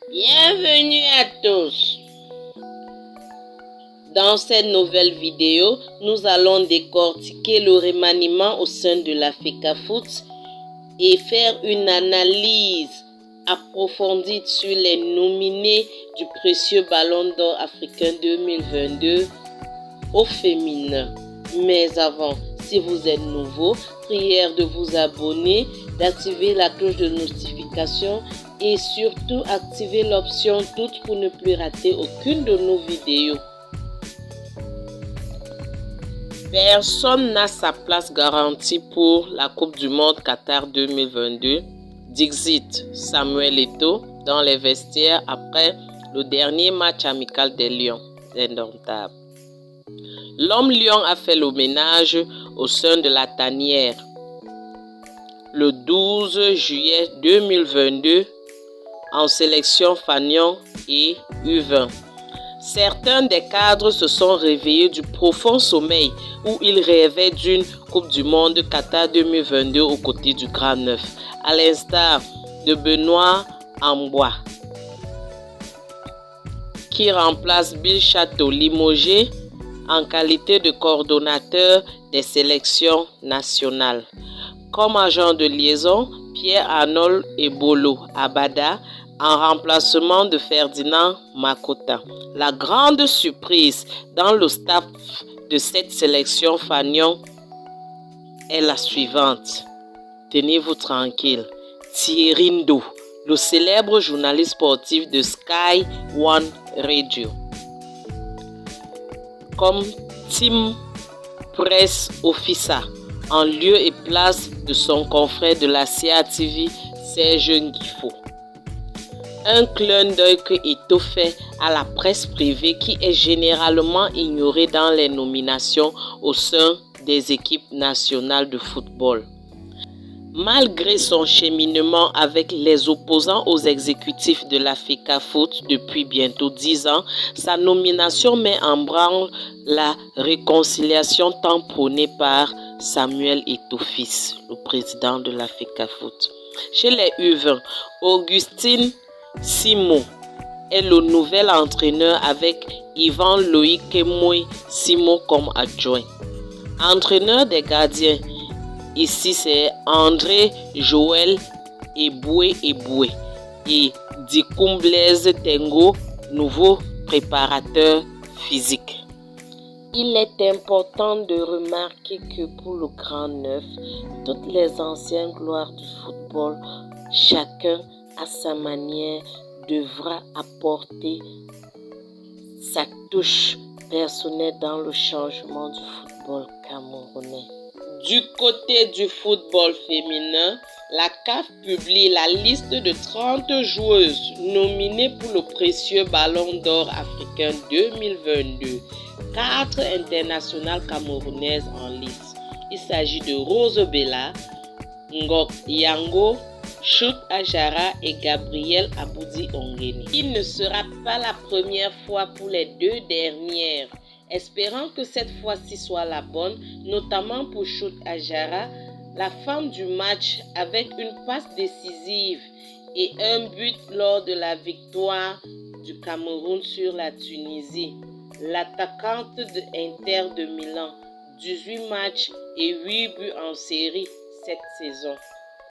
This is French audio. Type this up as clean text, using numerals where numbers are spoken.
Bienvenue à tous. Dans cette nouvelle vidéo, nous allons décortiquer le remaniement au sein de la FECAFOOT et faire une analyse approfondie sur les nominés du précieux Ballon d'Or africain 2022 au féminin. Mais avant, si vous êtes nouveau, prière de vous abonner, d'activer la cloche de notification et surtout activer l'option toutes pour ne plus rater aucune de nos vidéos. Personne n'a sa place garantie pour la Coupe du Monde Qatar 2022. Dixit Samuel Eto'o dans les vestiaires après le dernier match amical des Lions indomptables. L'homme lion a fait le ménage au sein de la tanière le 12 juillet 2022 en sélection Fanion et U20. Certains des cadres se sont réveillés du profond sommeil où ils rêvaient d'une Coupe du Monde Qatar 2022 aux côtés du Grand Neuf, à l'instar de Benoît Ambois, qui remplace Bill Chateau limogé en qualité de coordonnateur des sélections nationales. Comme agent de liaison, Pierre-Arnold Ebolo Abada en remplacement de Ferdinand Makota. La grande surprise dans le staff de cette sélection Fanion est la suivante. Tenez-vous tranquille. Thierry Ndo, le célèbre journaliste sportif de Sky One Radio, comme Team Press Officer, en lieu et place de son confrère de la CATV, Serge Nguifo. Un clin d'œil que Eto'o fait à la presse privée qui est généralement ignorée dans les nominations au sein des équipes nationales de football. Malgré son cheminement avec les opposants aux exécutifs de la FECAFOOT depuis bientôt 10 ans, sa nomination met en branle la réconciliation tant prônée par Samuel Eto'o fils, le président de la FECAFOOT. Chez les U20, Augustine Simon est le nouvel entraîneur avec Yvan Loïc Kemoy Simon comme adjoint. Entraîneur des gardiens, ici c'est André Joël Eboué et Dikoum Blaise Tengo, nouveau préparateur physique. Il est important de remarquer que pour le Grand Neuf, toutes les anciennes gloires du football, chacun à sa manière devra apporter sa touche personnelle dans le changement du football camerounais. Du côté du football féminin, la CAF publie la liste de 30 joueuses nominées pour le précieux Ballon d'Or africain 2022. 4 internationales camerounaises en lice. Il s'agit de Rose Bella, Ngok Yango, Chut Ajara et Gabriel Aboudi Ongeni. Il ne sera pas la première fois pour les deux dernières. Espérant que cette fois-ci soit la bonne, notamment pour Chut Ajara, la femme du match avec une passe décisive et un but lors de la victoire du Cameroun sur la Tunisie. L'attaquante de Inter de Milan, 18 matchs et 8 buts en série cette saison.